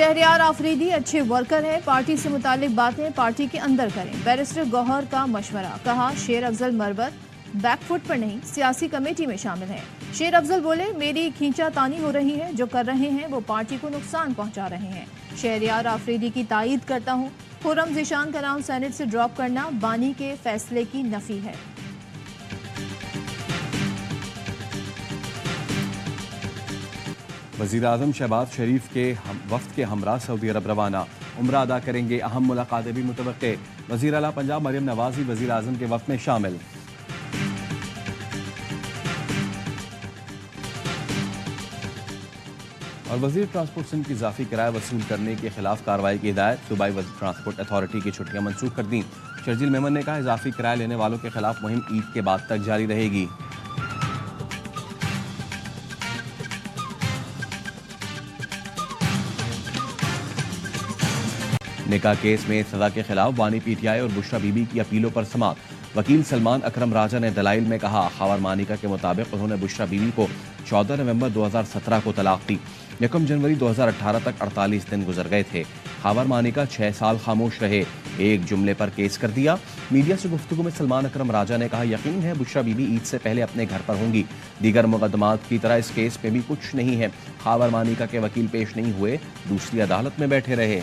शहरयार आफरीदी अच्छे वर्कर है, पार्टी से मुतालिक बातें पार्टी के अंदर करें। बैरिस्टर गौहर का मशवरा, कहा शेर अफजल मरबत बैकफुट पर नहीं सियासी कमेटी में शामिल हैं। शेर अफजल बोले मेरी खींचातानी हो रही है, जो कर रहे हैं वो पार्टी को नुकसान पहुंचा रहे हैं। शहरयार आफरीदी की तायीद करता हूं, खुर्रम ज़ीशान का नाम सेनेट से ड्रॉप करना बानी के फैसले की नफी है। वज़ीर आज़म शहबाज शरीफ के वफ्द के हमरा सऊदी अरब रवाना, उम्रा अदा करेंगे, अहम मुलाकातें भी मुतवक्के। वज़ीर आला पंजाब मरियम नवाज़ वज़ीर आज़म के वफ्द में शामिल। और वज़ीर ट्रांसपोर्ट सिंध की इजाफी किराया वसूल करने के खिलाफ कार्रवाई की हिदायत। सूबाई ट्रांसपोर्ट अथॉरिटी की छुट्टियां मनसूख कर दी। शर्जील मेमन ने कहा इजाफी किराया लेने वालों के खिलाफ मुहिम ईद के बाद तक जारी रहेगी। निकाह केस में सजा के खिलाफ वानी पीटीआई और बुशरा बीबी की अपीलों पर समाअत। वकील सलमान अकरम राजा ने दलाइल में कहा खावर मानिका के मुताबिक उन्होंने बुशरा बीबी को 14 नवंबर 2017 को तलाक दी। 1 जनवरी 2018 तक 48 दिन गुजर गए थे। खावर मानिका 6 साल खामोश रहे, एक जुमले पर केस कर दिया। मीडिया से गुफ्तगू में सलमान अकरम राजा ने कहा यकीन है बुशरा बीबी ईद से पहले अपने घर पर होंगी। दीगर मुकदमात की तरह इस केस में भी कुछ नहीं है। खावर मानिका के वकील पेश नहीं हुए, दूसरी अदालत में बैठे रहे।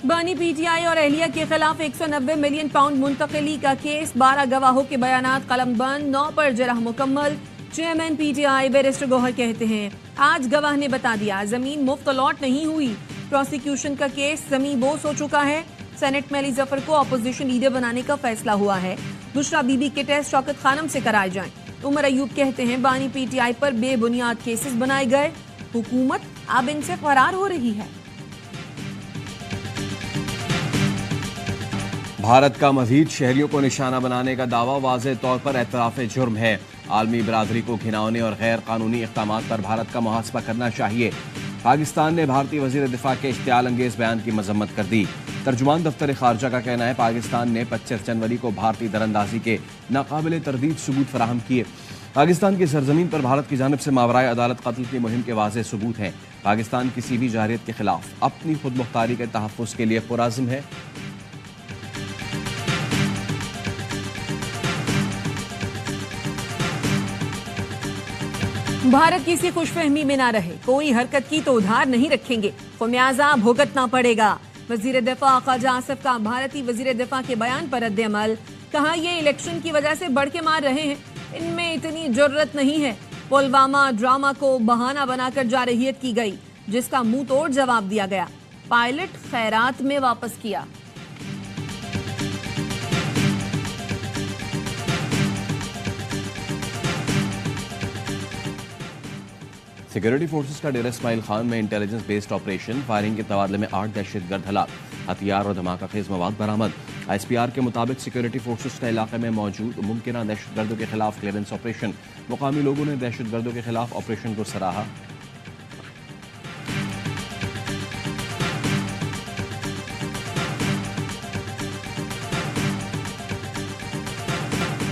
बानी पीटीआई और एहलिया के खिलाफ 190 मिलियन पाउंड मुंतकिली का केस, 12 गवाहों के बयानात कलमबंद, 9 पर जरह मुकम्मल। चेयरमैन पीटीआई बैरिस्टर गौहर कहते हैं आज गवाह ने बता दिया जमीन मुफ्त अलॉट नहीं हुई। प्रोसिक्यूशन का केस जमीन बोस हो चुका है। सेनेट में अली जफर को अपोजिशन लीडर बनाने का फैसला हुआ है। बुशरा बीबी के टेस्ट शौकत खानम से कराए जाएं। उमर अयूब कहते हैं बानी पीटीआई पर बेबुनियाद केसेस बनाए गए, हुकूमत अब इनसे फरार हो रही है। भारत का मजीद शहरियों को निशाना बनाने का दावा वाज़ेह तौर पर एतराफ़ जुर्म है। आलमी बरादरी को घिनौने और गैर कानूनी इक़दामात पर भारत का मुहासबा करना चाहिए। पाकिस्तान ने भारतीय वज़ीर दिफा के इश्तियाल अंगेज़ बयान की मजम्मत कर दी। तर्जुमान दफ्तर खारजा का कहना है पाकिस्तान ने 25 जनवरी को भारतीय दरअंदाजी के नाकाबिले तरदीद सबूत फराहम किए। पाकिस्तान की सरजमीन पर भारत की जानिब से मावराए अदालत कत्ल की मुहिम के वाज़ेह सबूत हैं। पाकिस्तान किसी भी जारियत के खिलाफ अपनी खुद मुख्तारी के तहफ़्फ़ुज़ के लिए पुरअज़्म है। भारत किसी खुशफहमी में ना रहे, कोई हरकत की तो उधार नहीं रखेंगे, खुमियाजा भुगतना पड़ेगा। वजीर दिफा ख्वाजा आसिफ का भारतीय वजीर दिफा के बयान पर रद्द-ए-अमल, कहा ये इलेक्शन की वजह से बढ़ के मार रहे हैं, इनमें इतनी जरूरत नहीं है। पुलवामा ड्रामा को बहाना बनाकर जारहियत की गई, जिसका मुंह तोड़ जवाब दिया गया। पायलट खैरात में वापस किया। सिक्योरिटी फोर्सेस का डेरा इस्माइल खान में इंटेलिजेंस बेस्ड ऑपरेशन, फायरिंग के तबादले में 8 दहशतगर्द हलाक, हथियार और धमाका खेज मवाद बरामद। ISPR के मुताबिक सिक्योरिटी फोर्सेस ने इलाके में मौजूद मुमकिन दहशतगर्दों के खिलाफ क्लियरेंस ऑपरेशन। मुकामी लोगों ने दहशतगर्दों के खिलाफ ऑपरेशन को सराहा।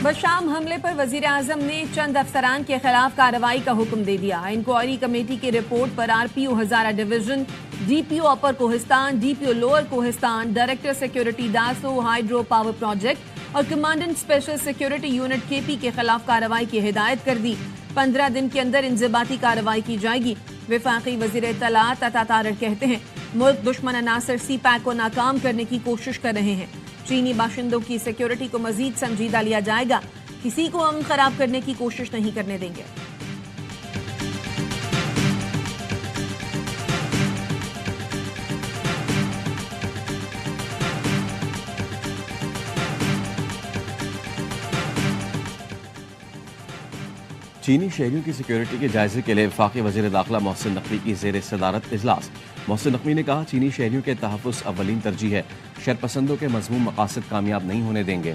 बशाम हमले पर वजीर आजम ने चंद अफसरान के खिलाफ कार्रवाई का हुक्म दे दिया। इंक्वायरी कमेटी की रिपोर्ट पर RPO Hazara division, DPO upper Kohistan, DPO lower Kohistan, director security Dasu hydro power project और commandant special security unit KP के खिलाफ कार्रवाई की हिदायत कर दी। 15 दिन के अंदर इंजबाती कार्रवाई की जाएगी। वफाकी वजीर इत्तलात अता तारड़ कहते हैं मुल्क दुश्मन अनासर CPAC को नाकाम करने की कोशिश कर रहे हैं। चीनी बाशिंदों की सिक्योरिटी को मजीद संजीदा लिया जाएगा, किसी को अमन खराब करने की कोशिश नहीं करने देंगे। चीनी शहरियों की सिक्योरिटी के जायजे के लिए वफाकी वज़ीर दाखिला मोहसिन नकवी की ज़ेर सदारत इजलास। मोहसिन नकवी ने कहा चीनी शहरियों के तहफ़्फ़ुज़ अव्वलीन तरजीह है, शरपसंदों के मज़मूम मकासद कामयाब नहीं होने देंगे।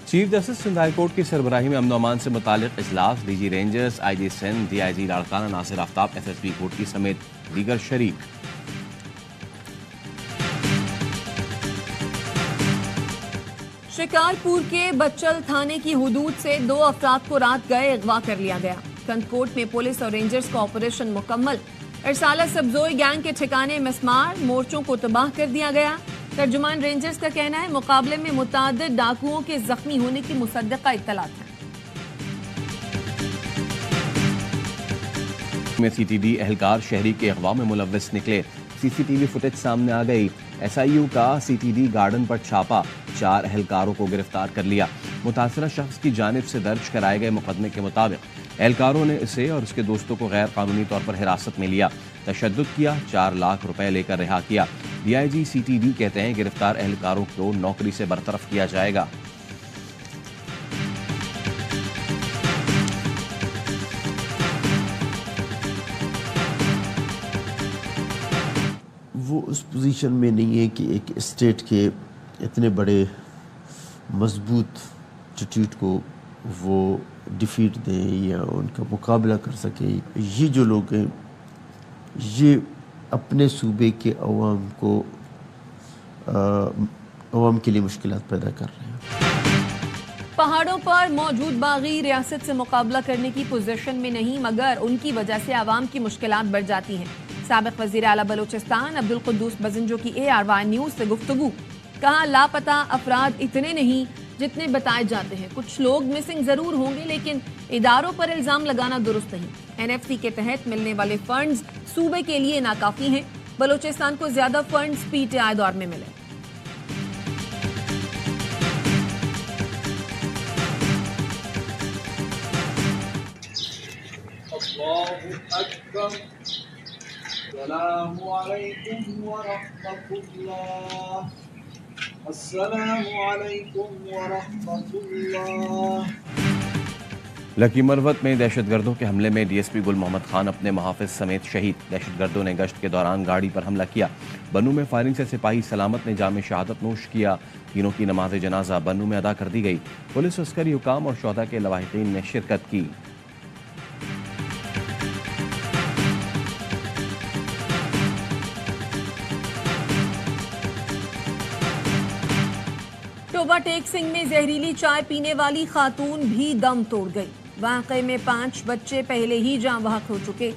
Chief justice Sindh high court की सरबराही में अमन अमान से मुतालिक इजलास। DG rangers, IG Sindh, DIG Larkana, Nasir Aftab, SSP court की समेत दीगर शरीक। शिकारपुर के बच्चल थाने की हुदूद से 2 अफराद को रात गए अगवा कर लिया गया। कंदकोट में पुलिस और रेंजर्स का ऑपरेशन मुकम्मल। अरसाला सबजोई गैंग के ठिकाने मिसमार मोर्चों को तबाह कर दिया गया। तर्जुमान रेंजर्स का कहना है मुकाबले में मुतादिद डाकुओं के जख्मी होने की मुसद्दका इत्तलात है। में सीटीडी एहलकार शहरी के अगवा में मुलव्विस निकले। सीसीटीवी फुटेज सामने आ गई। एसआईयू का सीटीडी गार्डन पर छापा, 4 एहलकारों को गिरफ्तार कर लिया। मुतासरा शख्स की जानिब से दर्ज कराए गए मुकदमे के मुताबिक एहलकारों ने इसे और उसके दोस्तों को गैर कानूनी तौर पर हिरासत में लिया, तशद्दुद किया, 4 लाख रुपए लेकर रिहा किया। डीआईजी सीटीडी कहते हैं गिरफ्तार एहलकारों को नौकरी से बरतरफ किया जाएगा। वो उस पोजीशन में नहीं है कि एक स्टेट के इतने बड़े मजबूत स्टेट को वो डिफीट दें या उनका मुकाबला कर सके। ये जो लोग हैं ये अपने सूबे के अवाम के लिए मुश्किलात पैदा कर रहे हैं। पहाड़ों पर मौजूद बागी रियासत से मुकाबला करने की पोजीशन में नहीं, मगर उनकी वजह से आवाम की मुश्किलात बढ़ जाती हैं। साबिक वज़ीर आला बलोचिस्तान अब्दुल कुद्दूस बजिंजो की ARY न्यूज़ से गुफ्तगू। कहा लापता अफराद इतने नहीं जितने बताए जाते हैं। कुछ लोग मिसिंग जरूर होंगे, लेकिन इदारों पर इल्जाम लगाना दुरुस्त नहीं। NFC के तहत मिलने वाले फंड्स सूबे के लिए नाकाफी हैं। बलोचिस्तान को ज्यादा फंड्स PTI दौर में मिले। लकी मरवत में दहशतगर्दों के हमले में DSP गुल मोहम्मद खान अपने मुहाफिज समेत शहीद। दहशतगर्दों ने गश्त के दौरान गाड़ी पर हमला किया। बन्नू में फायरिंग से सिपाही सलामत ने जाम शहादत नोश किया। तीनों की नमाज जनाजा बन्नू में अदा कर दी गई। पुलिस, अस्करी, हुकाम और शोहदा के लवाहिकीन ने शिरकत की। टोबा टेक सिंह में जहरीली चाय पीने वाली खातून भी दम तोड़ गई। वाक़े में 5 बच्चे पहले ही जाँ बहक हो चुके।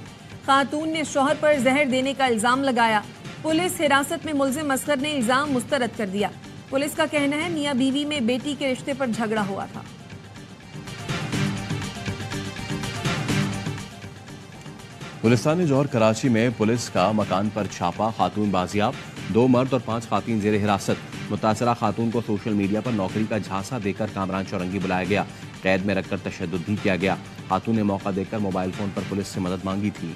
खातून ने शौहर पर जहर देने का इल्जाम लगाया। पुलिस हिरासत में मुलजिम असगर ने इल्जाम मुस्तरद कर दिया। पुलिस का कहना है मियां बीवी में बेटी के रिश्ते पर झगड़ा हुआ था। गुलिस्तान जौहर कराची में पुलिस का मकान पर छापा, खातून बाजियाब, 2 मर्द और 5 खातून जेर हिरासत। मुतासरा खातून को सोशल मीडिया पर नौकरी का झांसा देकर कामरान चौरंगी बुलाया गया। कैद में रखकर तशद्दुद भी किया गया। खातून ने मौका देकर मोबाइल फोन पर पुलिस से मदद मांगी थी।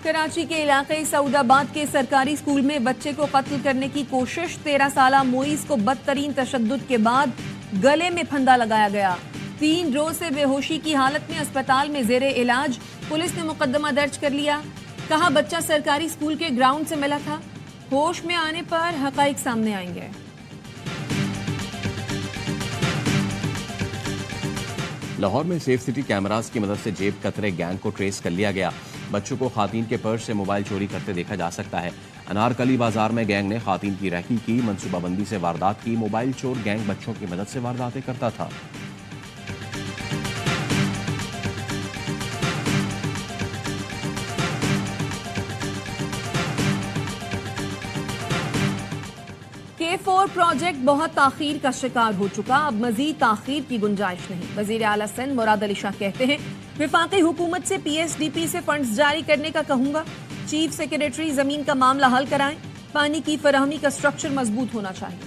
कराची के इलाके सऊदाबाद के सरकारी स्कूल में बच्चे को कत्ल करने की कोशिश। 13 साला मोइस को बदतरीन तशद्दुद के बाद गले में फंदा लगाया गया। 3 रोज से बेहोशी की हालत में अस्पताल में जेरे इलाज। पुलिस ने मुकदमा दर्ज कर लिया। कहा बच्चा सरकारी स्कूल के ग्राउंड से मिला था। होश में आने पर हकाइक सामने आएंगे। लाहौर में सेफ सिटी कैमरास की मदद से जेब कतरे गैंग को ट्रेस कर लिया गया। बच्चों को खातून के पर्स से मोबाइल चोरी करते देखा जा सकता है। अनारकली बाजार में गैंग ने खातून की रैकी की, मनसूबाबंदी से वारदात की। मोबाइल चोर गैंग बच्चों की मदद से वारदातें करता था। K4 प्रोजेक्ट बहुत ताखीर का शिकार हो चुका। अब मजीद ताखीर की गुंजाइश नहीं। वजीर आला सिंध मुराद अली शाह कहते हैं विफाकी हुकूमत से PSDP से फंड्स जारी करने का कहूंगा। चीफ सेक्रेटरी जमीन का मामला हल कराएं। पानी की फराहमी का स्ट्रक्चर मजबूत होना चाहिए।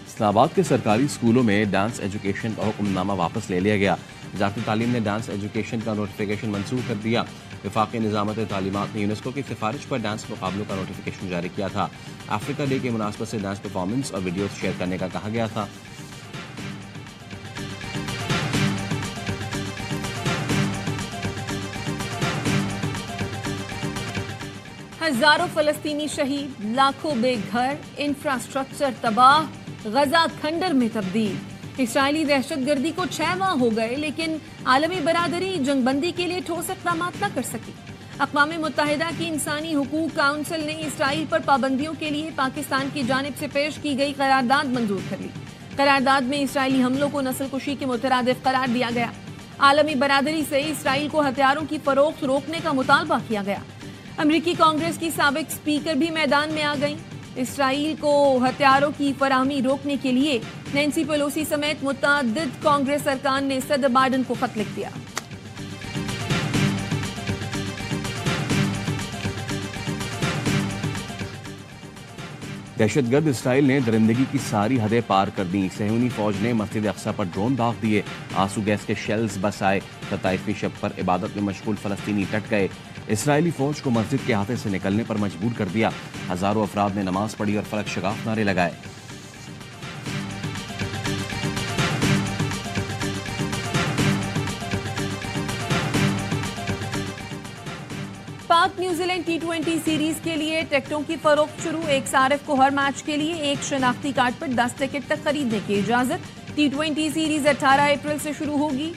इस्लामाबाद के सरकारी स्कूलों में डांस एजुकेशन का हुक्मनामा वापस ले लिया गया। वज़ारत तालीम ने डांस एजुकेशन का नोटिफिकेशन मंसूख कर दिया। वफाकी निज़ामत तालीमात ने यूनेस्को की सिफारिश पर डांस मुकाबलों का नोटिफिकेशन जारी किया था। अफ्रीका डे के मुनासबत से डांस परफॉर्मेंस और वीडियोस शेयर करने का कहा गया था। हजारों फलस्तीनी शहीद, लाखों बेघर, इंफ्रास्ट्रक्चर तबाह, गजा खंडर में तब्दील। इसराइली दहशतगर्दी को 6 माह हो गए, लेकिन आलमी बरादरी जंगबंदी के लिए ठोस इक़दाम न कर सकी। अक़वाम मुत्तहिदा की इंसानी हुकूक काउंसिल ने इसराइल पर पाबंदियों के लिए पाकिस्तान की जानिब से पेश की गई करारदाद मंजूर कर ली। करारदाद में इसराइली हमलों को नस्लकुशी के मुतरादिफ करार दिया गया। आलमी बरादरी से इसराइल को हथियारों की फरोख्त रोकने का मुतालबा किया गया। अमरीकी कांग्रेस की साबिक स्पीकर भी मैदान में आ गईं। इसराइल को हथियारों की फराहमी रोकने के लिए नैन्सी पेलोसी समेत मुतअद्दिद कांग्रेस अरकान ने सदर बाइडेन को खत लिख दिया। दहशतगर्द इसराइल ने दरिंदगी की सारी हदें पार कर दी। सहूनी फौज ने मस्जिद अक्सा पर ड्रोन दाग दिए, आंसू गैस के शेल्स बरसाए। 27वीं शब पर इबादत में मशगूल फलस्तीनी टट गए। इसराइली फौज को मस्जिद के अहाते से निकलने पर मजबूर कर दिया। हजारों अफराद ने नमाज पढ़ी और फलक शगाफ नारे लगाए। पाक न्यूजीलैंड T20 सीरीज के लिए टिकटों की फरोख्त शुरू। एक सारिफ को हर मैच के लिए एक शनाख्ती कार्ड पर 10 टिकट तक खरीदने की इजाजत। T20 सीरीज 18 अप्रैल से शुरू होगी।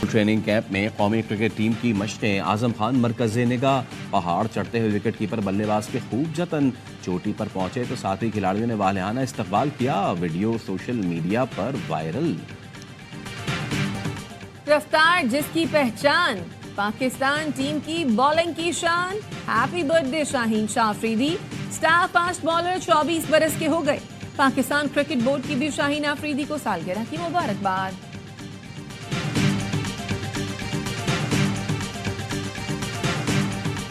ट्रेनिंग कैंप में कौमी क्रिकेट टीम की मशकें। आजम खान मरकज़े निगाह। पहाड़ चढ़ते हुए विकेट कीपर बल्लेबाज के खूब जतन। चोटी पर पहुंचे तो साथी खिलाड़ियों ने वालिहाना इस्तकबाल किया। वीडियो सोशल मीडिया पर वायरल। रफ्तार जिसकी पहचान, पाकिस्तान टीम की बॉलिंग की शान। Happy birthday Shaheen Shah Afridi. Star fast bowler 24 बरस के हो गए। पाकिस्तान क्रिकेट बोर्ड की भी शाहीन अफरीदी को सालगिरह की मुबारकबाद।